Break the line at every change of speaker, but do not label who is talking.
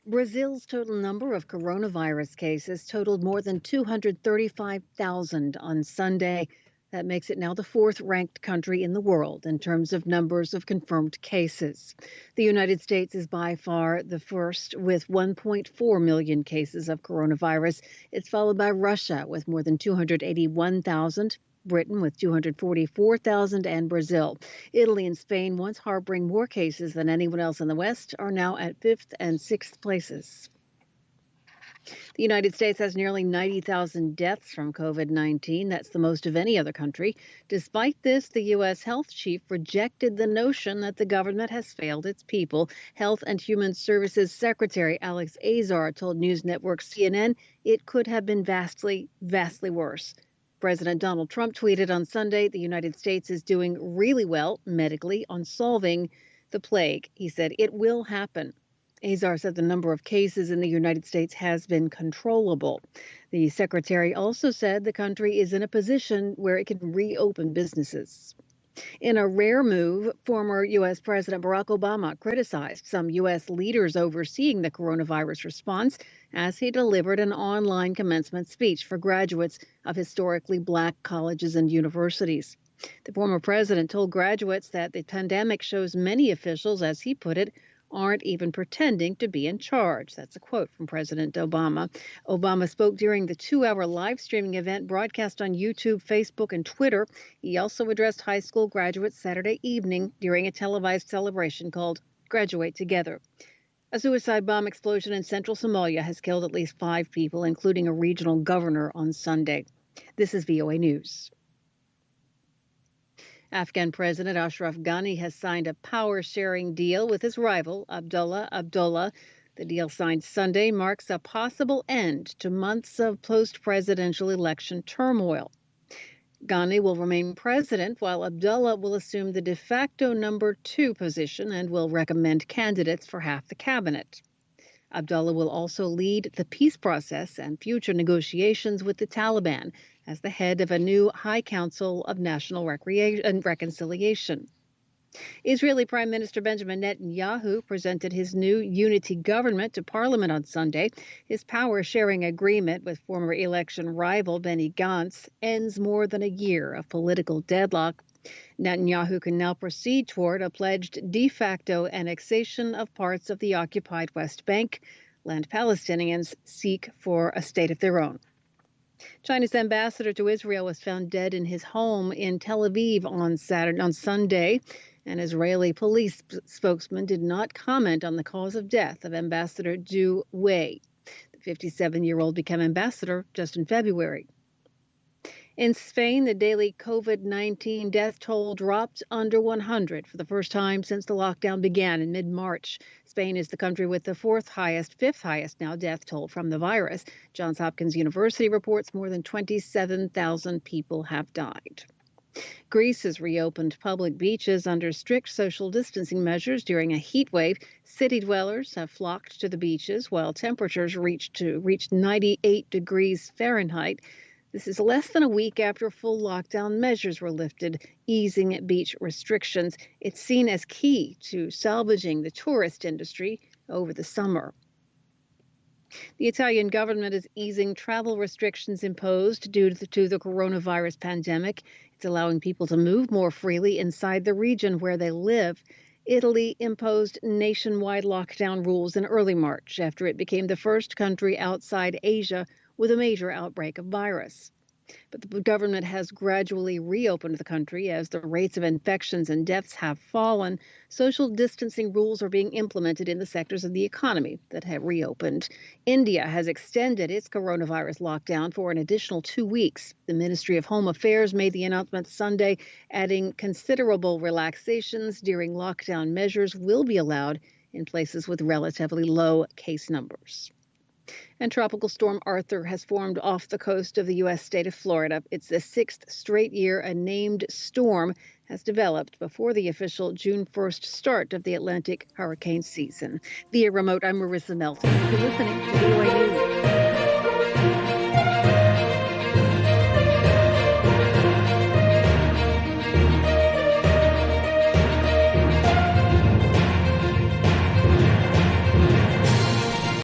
Brazil's total number of coronavirus cases totaled more than 235,000 on Sunday. That makes it now the fourth ranked country in the world in terms of numbers of confirmed cases. The United States is by far the first with 1.4 million cases of coronavirus. It's followed by Russia with more than 281,000. Britain with 244,000 and Brazil. Italy and Spain, once harboring more cases than anyone else in the West, are now at fifth and sixth places. The United States has nearly 90,000 deaths from COVID-19. That's the most of any other country. Despite this, the U.S. health chief rejected the notion that the government has failed its people. Health and Human Services Secretary Alex Azar told news network CNN it could have been vastly, vastly worse. President Donald Trump tweeted on Sunday, the United States is doing really well medically on solving the plague. He said it will happen. Azar said the number of cases in the United States has been controllable. The secretary also said the country is in a position where it can reopen businesses. In a rare move, former U.S. President Barack Obama criticized some U.S. leaders overseeing the coronavirus response as he delivered an online commencement speech for graduates of historically black colleges and universities. The former president told graduates that the pandemic shows many officials, as he put it, aren't even pretending to be in charge. That's a quote from President Obama. Obama spoke during the 2-hour live streaming event broadcast on YouTube, Facebook, and Twitter. He also addressed high school graduates Saturday evening during a televised celebration called Graduate Together. A suicide bomb explosion in central Somalia has killed at least 5 people, including a regional governor on Sunday. This is VOA News. Afghan President Ashraf Ghani has signed a power-sharing deal with his rival, Abdullah. The deal signed Sunday marks a possible end to months of post-presidential election turmoil. Ghani will remain president, while Abdullah will assume the de facto number 2 position and will recommend candidates for half the cabinet. Abdullah will also lead the peace process and future negotiations with the Taliban as the head of a new High Council of National Reconciliation. Israeli Prime Minister Benjamin Netanyahu presented his new unity government to Parliament on Sunday. His power-sharing agreement with former election rival Benny Gantz ends more than a year of political deadlock. Netanyahu can now proceed toward a pledged de facto annexation of parts of the occupied West Bank, land Palestinians seek for a state of their own. China's ambassador to Israel was found dead in his home in Tel Aviv on Sunday. An Israeli police spokesman did not comment on the cause of death of Ambassador Du Wei. The 57-year-old became ambassador just in February. In Spain, the daily COVID-19 death toll dropped under 100 for the first time since the lockdown began in mid-March. Spain is the country with the fifth highest now death toll from the virus. Johns Hopkins University reports more than 27,000 people have died. Greece has reopened public beaches under strict social distancing measures during a heat wave. City dwellers have flocked to the beaches while temperatures reached 98 degrees Fahrenheit. This is less than a week after full lockdown measures were lifted, easing beach restrictions. It's seen as key to salvaging the tourist industry over the summer. The Italian government is easing travel restrictions imposed due to the coronavirus pandemic. It's allowing people to move more freely inside the region where they live. Italy imposed nationwide lockdown rules in early March after it became the first country outside Asia with a major outbreak of virus. But the government has gradually reopened the country as the rates of infections and deaths have fallen. Social distancing rules are being implemented in the sectors of the economy that have reopened. India has extended its coronavirus lockdown for an additional 2 weeks. The Ministry of Home Affairs made the announcement Sunday, adding considerable relaxations during lockdown measures will be allowed in places with relatively low case numbers. And Tropical Storm Arthur has formed off the coast of the U.S. state of Florida. It's the 6th straight year a named storm has developed before the official June 1st start of the Atlantic hurricane season. Via remote, I'm Marissa Melton. You're listening to VOA News.